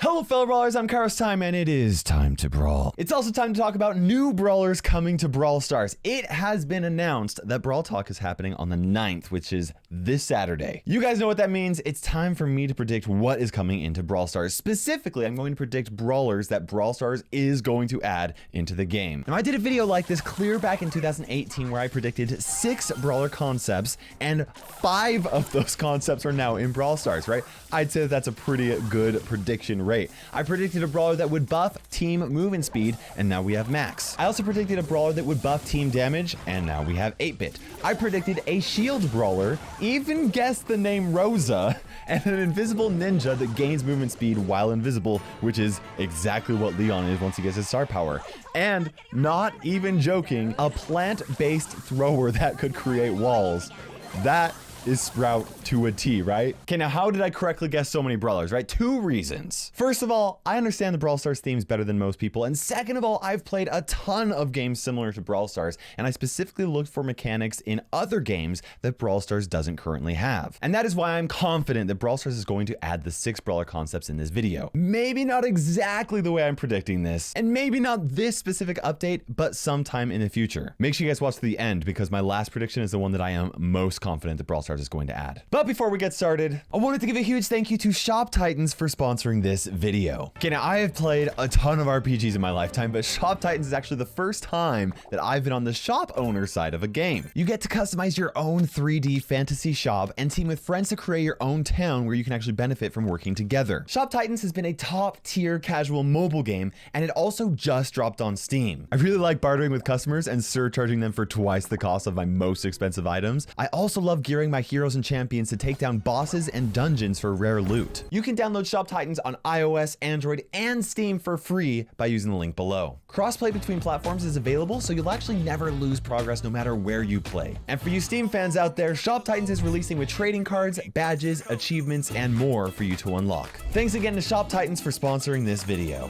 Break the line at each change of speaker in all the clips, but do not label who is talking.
Hello fellow brawlers, I'm KairosTime and it is time to brawl. It's also time to talk about new brawlers coming to Brawl Stars. It has been announced that Brawl Talk is happening on the 9th, which is this Saturday. You guys know what that means. It's time for me to predict what is coming into Brawl Stars. Specifically, I'm going to predict brawlers that Brawl Stars is going to add into the game. Now, I did a video like this clear back in 2018 where I predicted 6 brawler concepts and 5 of those concepts are now in Brawl Stars, right? I'd say that's a pretty good prediction rate. I predicted a brawler that would buff team movement speed, and now we have Max. I also predicted a brawler that would buff team damage, and now we have 8-bit. I predicted a shield brawler, even guessed the name Rosa, and an invisible ninja that gains movement speed while invisible, which is exactly what Leon is once he gets his star power. And not even joking, a plant-based thrower that could create walls. That is Sprout to a T, right? Okay, now how did I correctly guess so many brawlers, right? 2 reasons. First of all, I understand the Brawl Stars themes better than most people. And second of all, I've played a ton of games similar to Brawl Stars, and I specifically looked for mechanics in other games that Brawl Stars doesn't currently have. And that is why I'm confident that Brawl Stars is going to add the 6 brawler concepts in this video. Maybe not exactly the way I'm predicting this, and maybe not this specific update, but sometime in the future. Make sure you guys watch to the end because my last prediction is the one that I am most confident that Brawl Stars is going to add. But before we get started, I wanted to give a huge thank you to Shop Titans for sponsoring this video. Okay, now I have played a ton of RPGs in my lifetime, but Shop Titans is actually the first time that I've been on the shop owner side of a game. You get to customize your own 3D fantasy shop and team with friends to create your own town where you can actually benefit from working together. Shop Titans has been a top tier casual mobile game, and it also just dropped on Steam. I really like bartering with customers and surcharging them for twice the cost of my most expensive items. I also love gearing my heroes and champions to take down bosses and dungeons for rare loot. You can download Shop Titans on iOS, Android, and Steam for free by using the link below. Crossplay between platforms is available, so you'll actually never lose progress no matter where you play. And for you Steam fans out there, Shop Titans is releasing with trading cards, badges, achievements, and more for you to unlock. Thanks again to Shop Titans for sponsoring this video.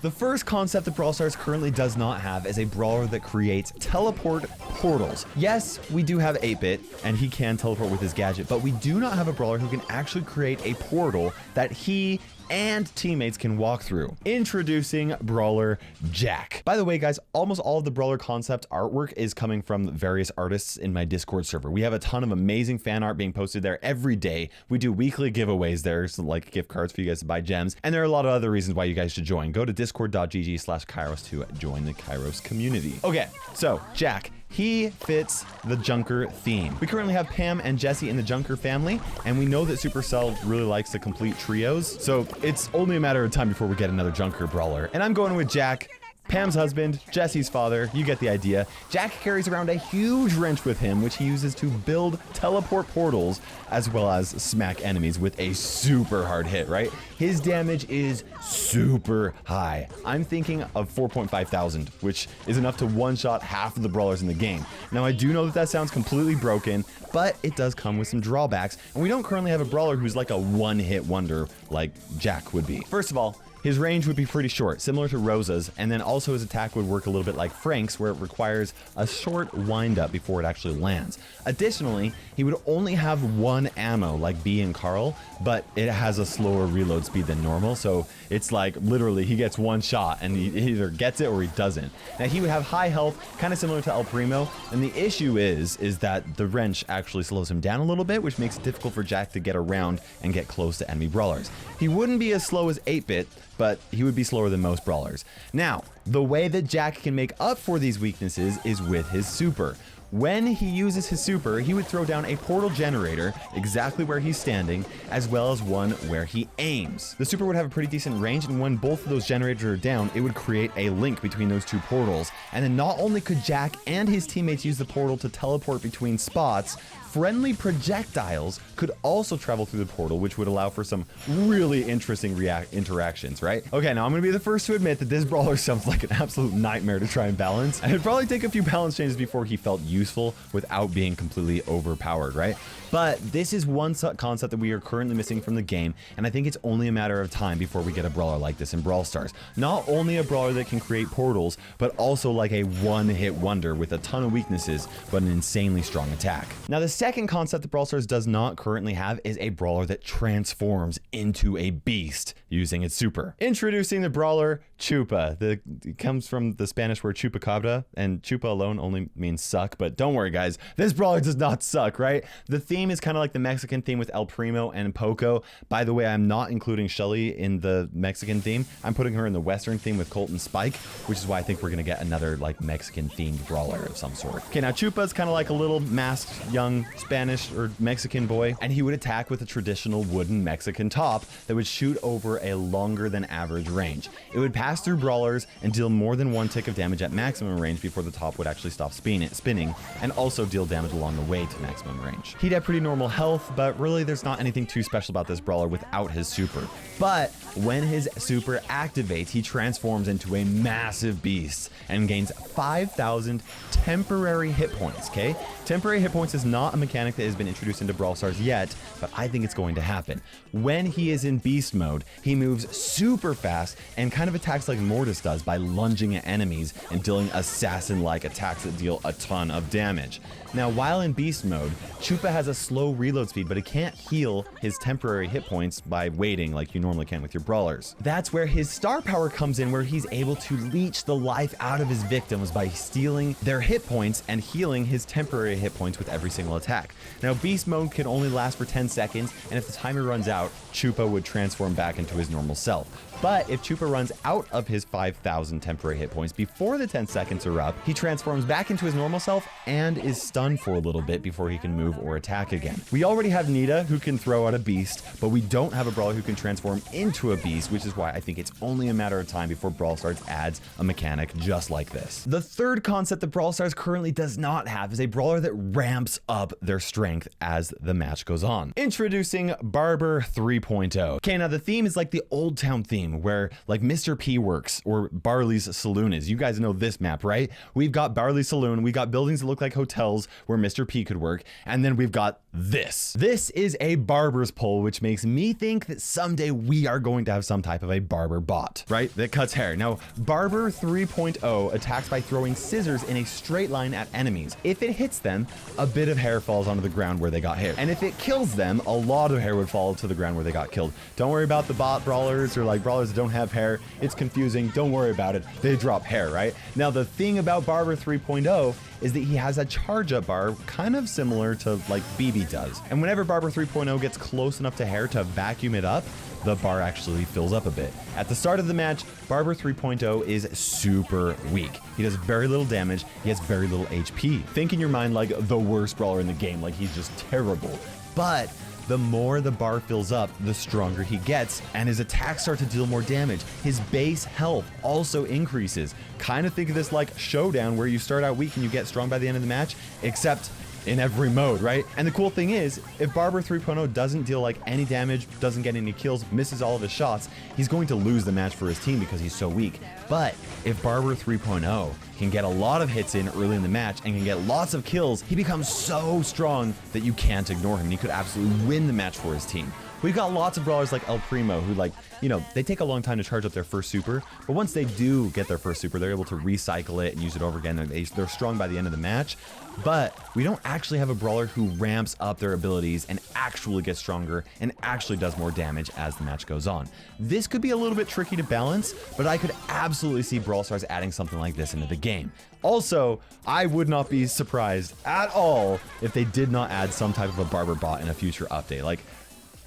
The first concept that Brawl Stars currently does not have is a brawler that creates teleport portals. Yes, we do have 8-bit, and he can teleport with his gadget, but we do not have a brawler who can actually create a portal that he and teammates can walk through. Introducing Brawler Jack. By the way, guys, almost all of the brawler concept artwork is coming from various artists in my Discord server. We have a ton of amazing fan art being posted there every day. We do weekly giveaways there, so like gift cards for you guys to buy gems. And there are a lot of other reasons why you guys should join. Go to discord.gg/Kairos to join the Kairos community. Okay, so Jack. He fits the Junker theme. We currently have Pam and Jesse in the Junker family, and we know that Supercell really likes to complete trios, so it's only a matter of time before we get another Junker brawler. And I'm going with Jack, Pam's husband, Jesse's father, you get the idea. Jack carries around a huge wrench with him, which he uses to build teleport portals, as well as smack enemies with a super hard hit, right? His damage is super high. I'm thinking of 4.5 thousand, which is enough to one-shot half of the brawlers in the game. Now, I do know that that sounds completely broken, but it does come with some drawbacks, and we don't currently have a brawler who's like a one-hit wonder like Jack would be. First of all, his range would be pretty short, similar to Rosa's, and then also his attack would work a little bit like Frank's, where it requires a short wind-up before it actually lands. Additionally, he would only have 1 ammo like B and Carl, but it has a slower reload speed than normal, so it's like literally he gets 1 shot and he either gets it or he doesn't. Now, he would have high health, kind of similar to El Primo, and the issue is that the wrench actually slows him down a little bit, which makes it difficult for Jack to get around and get close to enemy brawlers. He wouldn't be as slow as 8-bit, but he would be slower than most brawlers. Now, the way that Jack can make up for these weaknesses is with his super. When he uses his super, he would throw down a portal generator exactly where he's standing, as well as one where he aims. The super would have a pretty decent range, and when both of those generators are down, it would create a link between those 2 portals. And then not only could Jack and his teammates use the portal to teleport between spots, friendly projectiles could also travel through the portal, which would allow for some really interesting interactions, right? Okay, now I'm gonna be the first to admit that this brawler sounds like an absolute nightmare to try and balance, and it'd probably take a few balance changes before he felt useful without being completely overpowered, right? But this is one concept that we are currently missing from the game, and I think it's only a matter of time before we get a brawler like this in Brawl Stars. Not only a brawler that can create portals, but also like a one-hit wonder with a ton of weaknesses, but an insanely strong attack. Now, the second concept that Brawl Stars does not currently have is a brawler that transforms into a beast using its super. Introducing the Brawler Chupa. It comes from the Spanish word chupacabra, and chupa alone only means suck, but don't worry guys, this brawler does not suck, right? The theme is kind of like the Mexican theme with El Primo and Poco. By the way, I'm not including Shelly in the Mexican theme. I'm putting her in the Western theme with Colt and Spike, which is why I think we're gonna get another like Mexican themed brawler of some sort. Okay, now Chupa's kind of like a little masked young Spanish or Mexican boy, and he would attack with a traditional wooden Mexican top that would shoot over a longer than average range. It would pass through brawlers and deal more than one tick of damage at maximum range before the top would actually stop spinning, and also deal damage along the way to maximum range. He'd have pretty normal health, but really there's not anything too special about this brawler without his super. But when his super activates, he transforms into a massive beast and gains 5,000 temporary hit points, okay? Temporary hit points is not a mechanic that has been introduced into Brawl Stars yet, but I think it's going to happen. When he is in beast mode, he moves super fast and kind of attacks like Mortis does by lunging at enemies and dealing assassin-like attacks that deal a ton of damage. Now, while in beast mode, Chupa has a slow reload speed, but he can't heal his temporary hit points by waiting like you normally can with your brawlers. That's where his star power comes in, where he's able to leech the life out of his victims by stealing their hit points and healing his temporary hit points with every single attack. Now, beast mode can only last for 10 seconds, and if the timer runs out, Chupa would transform back into his normal self. But if Chupa runs out of his 5,000 temporary hit points before the 10 seconds are up, he transforms back into his normal self and is stunned for a little bit before he can move or attack again. We already have Nita, who can throw out a beast, but we don't have a brawler who can transform into a beast, which is why I think it's only a matter of time before Brawl Stars adds a mechanic just like this. The third concept that Brawl Stars currently does not have is a brawler that ramps up their strength as the match goes on. Introducing Barber 3.0. Okay, now the theme is like the Old Town theme, where like Mr. P works or Barley's Saloon is. You guys know this map, right? We've got Barley's Saloon, we got buildings that look like hotels where Mr. P could work, and then we've got this. This is a barber's pole, which makes me think that someday we are going to have some type of a barber bot, right? That cuts hair. Now, Barber 3.0 attacks by throwing scissors in a straight line at enemies. If it hits them, a bit of hair falls onto the ground where they got hit. And if it kills them, a lot of hair would fall to the ground where they got killed. Don't worry about the bot brawlers or like brawlers that don't have hair. It's confusing. Don't worry about it. They drop hair, right? Now, the thing about Barber 3.0 is that he has a charge up bar kind of similar to like BB does. And whenever Barber 3.0 gets close enough to hair to vacuum it up, the bar actually fills up a bit. At the start of the match, Barber 3.0 is super weak. He does very little damage. He has very little HP. Think in your mind like the worst brawler in the game, like he's just terrible. But the more the bar fills up, the stronger he gets, and his attacks start to deal more damage. His base health also increases. Kind of think of this like Showdown, where you start out weak and you get strong by the end of the match, except in every mode, right? And the cool thing is, if Barber 3.0 doesn't deal like any damage, doesn't get any kills, misses all of his shots, he's going to lose the match for his team because he's so weak. But if Barber 3.0 can get a lot of hits in early in the match and can get lots of kills, he becomes so strong that you can't ignore him. And he could absolutely win the match for his team. We've got lots of brawlers like El Primo who, like, you know, they take a long time to charge up their first super, but once they do get their first super, they're able to recycle it and use it over again. They're strong by the end of the match. But we don't actually have a brawler who ramps up their abilities and actually gets stronger and actually does more damage as the match goes on. This could be a little bit tricky to balance, but I could absolutely see Brawl Stars adding something like this into the game. Also, I would not be surprised at all if they did not add some type of a barber bot in a future update. Like,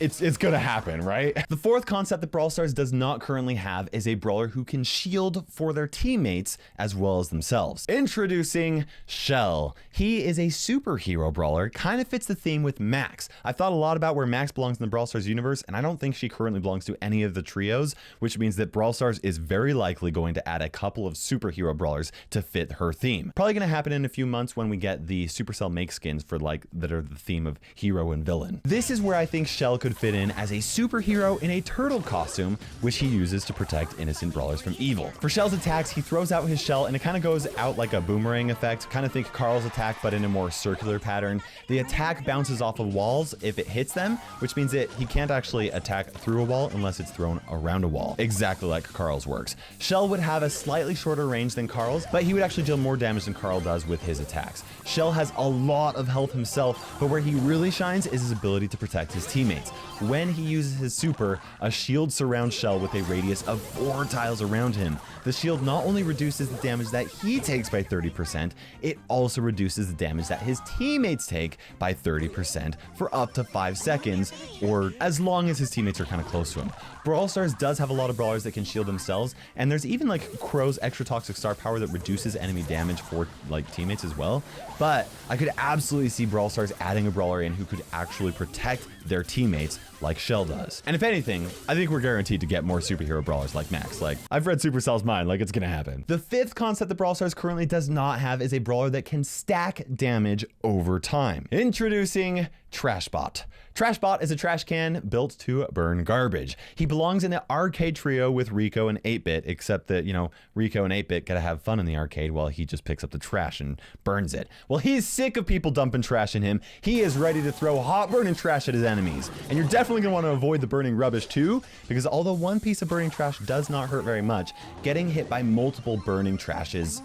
it's gonna happen, right? The fourth concept that Brawl Stars does not currently have is a brawler who can shield for their teammates as well as themselves. Introducing Shell. He is a superhero brawler, kind of fits the theme with Max. I've thought a lot about where Max belongs in the Brawl Stars universe, and I don't think she currently belongs to any of the trios, which means that Brawl Stars is very likely going to add a couple of superhero brawlers to fit her theme. Probably gonna happen in a few months when we get the Supercell make skins for like that are the theme of hero and villain. This is where I think Shell could could fit in as a superhero in a turtle costume, which he uses to protect innocent brawlers from evil. For Shell's attacks, he throws out his shell and it kind of goes out like a boomerang effect. Kind of think Carl's attack, but in a more circular pattern. The attack bounces off of walls if it hits them, which means that he can't actually attack through a wall unless it's thrown around a wall. Exactly like Carl's works. Shell would have a slightly shorter range than Carl's, but he would actually deal more damage than Carl does with his attacks. Shell has a lot of health himself, but where he really shines is his ability to protect his teammates. When he uses his super, a shield surrounds Shell with a radius of 4 tiles around him. The shield not only reduces the damage that he takes by 30%, it also reduces the damage that his teammates take by 30% for up to 5 seconds, or as long as his teammates are kind of close to him. Brawl Stars does have a lot of brawlers that can shield themselves, and there's even like Crow's extra toxic star power that reduces enemy damage for like teammates as well. But I could absolutely see Brawl Stars adding a brawler in who could actually protect their teammates like Shell does. And if anything, I think we're guaranteed to get more superhero brawlers like Max. Like, I've read Supercell's mind, like it's gonna happen. The 5th concept that Brawl Stars currently does not have is a brawler that can stack damage over time. Introducing Trashbot. Trashbot is a trash can built to burn garbage. He belongs in the arcade trio with Rico and 8-Bit, except that, you know, Rico and 8-Bit gotta have fun in the arcade while he just picks up the trash and burns it. Well, he's sick of people dumping trash in him. He is ready to throw hot burning trash at his enemies. And you're definitely gonna want to avoid the burning rubbish too, because although one piece of burning trash does not hurt very much, getting hit by multiple burning garbages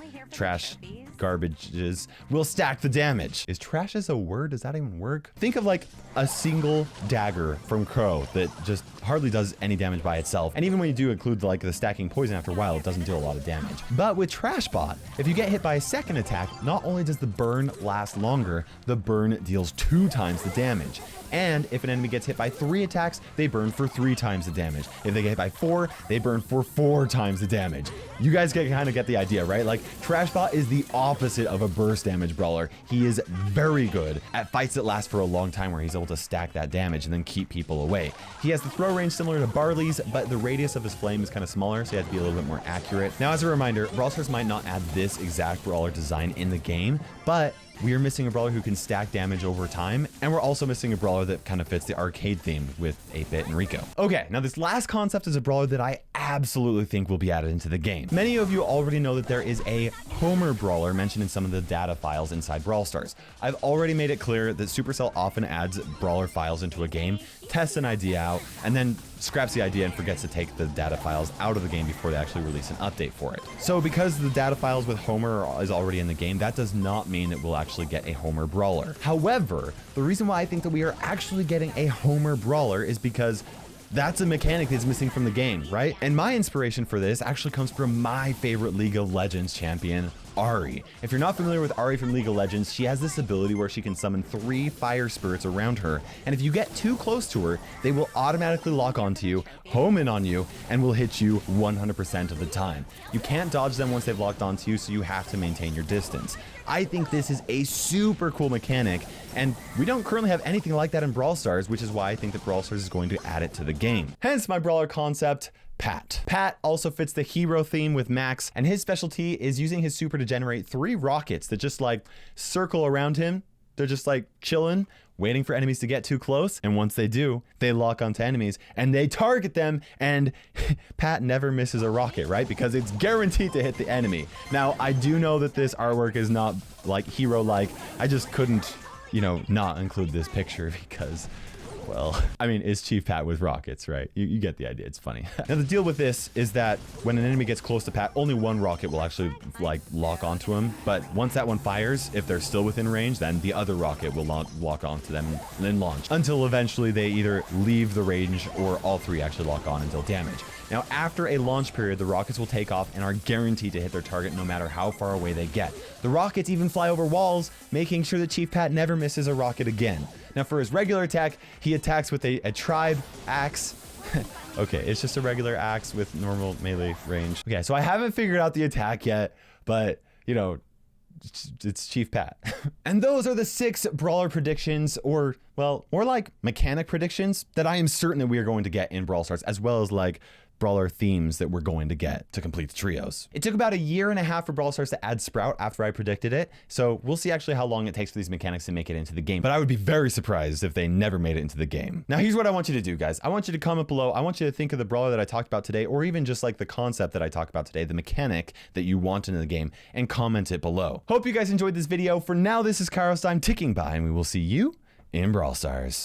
will stack the damage. Is trashes a word? Does that even work? Think of like a single dagger from Crow that just hardly does any damage by itself. And even when you do include like the stacking poison after a while, it doesn't do a lot of damage. But with Trashbot, if you get hit by a second attack, not only does the burn last longer, the burn deals 2 times the damage. And if an enemy gets hit by 3 attacks, they burn for 3 times the damage. If they get hit by 4, they burn for 4 times the damage. You guys kind of get the idea, right? Like, Trashbot is the opposite of a burst damage brawler. He is very good at fights that last for a long time where he's able to stack that damage and then keep people away. He has the throw range similar to Barley's, but the radius of his flame is kind of smaller, so you have to be a little bit more accurate. Now, as a reminder, Brawl Stars might not add this exact brawler design in the game, but we are missing a brawler who can stack damage over time, and we're also missing a brawler that kind of fits the arcade theme with 8-Bit and Rico. Okay, now this last concept is a brawler that I absolutely think will be added into the game. Many of you already know that there is a Homer brawler mentioned in some of the data files inside Brawl Stars. I've already made it clear that Supercell often adds brawler files into a game, tests an idea out, and then scraps the idea and forgets to take the data files out of the game before they actually release an update for it. So because the data files with Homer is already in the game, that does not mean that we'll actually get a Homer brawler. However, the reason why I think that we are actually getting a Homer brawler is because that's a mechanic that's missing from the game, right? And my inspiration for this actually comes from my favorite League of Legends champion, Ahri. If you're not familiar with Ahri from League of Legends, she has this ability where she can summon 3 fire spirits around her, and if you get too close to her, they will automatically lock onto you, home in on you, and will hit you 100% of the time. You can't dodge them once they've locked onto you, so you have to maintain your distance. I think this is a super cool mechanic, and we don't currently have anything like that in Brawl Stars, which is why I think that Brawl Stars is going to add it to the game. Hence my brawler concept, Pat. Pat also fits the hero theme with Max, and his specialty is using his super to generate 3 rockets that just like circle around him. They're just like chilling, waiting for enemies to get too close. And once they do, they lock onto enemies and they target them. And Pat never misses a rocket, right? Because it's guaranteed to hit the enemy. Now, I do know that this artwork is not like hero-like. I just couldn't, you know, not include this picture because, well, I mean, it's Chief Pat with rockets, right? You get the idea. It's funny. Now, the deal with this is that when an enemy gets close to Pat, only 1 rocket will actually like lock onto him. But once that one fires, if they're still within range, then the other rocket will lock onto them and then launch until eventually they either leave the range or all 3 actually lock on and deal damage. Now, after a launch period, the rockets will take off and are guaranteed to hit their target no matter how far away they get. The rockets even fly over walls, making sure that Chief Pat never misses a rocket again. Now, for his regular attack, he attacks with a tribe axe. Okay, it's just a regular axe with normal melee range. Okay, so I haven't figured out the attack yet, but, you know, it's Chief Pat. And those are the 6 brawler predictions, or, well, more like mechanic predictions that I am certain that we are going to get in Brawl Stars, as well as like brawler themes that we're going to get to complete the trios. It took about a year and a half for Brawl Stars to add Sprout after I predicted it, so we'll see actually how long it takes for these mechanics to make it into the game, but I would be very surprised if they never made it into the game. Now here's what I want you to do, guys. I want you to comment below. I want you to think of the brawler that I talked about today, or even just like the concept that I talked about today, the mechanic that you want in the game, and comment it below. Hope you guys enjoyed this video. For now, this is KairosTime ticking by, and we will see you in Brawl Stars.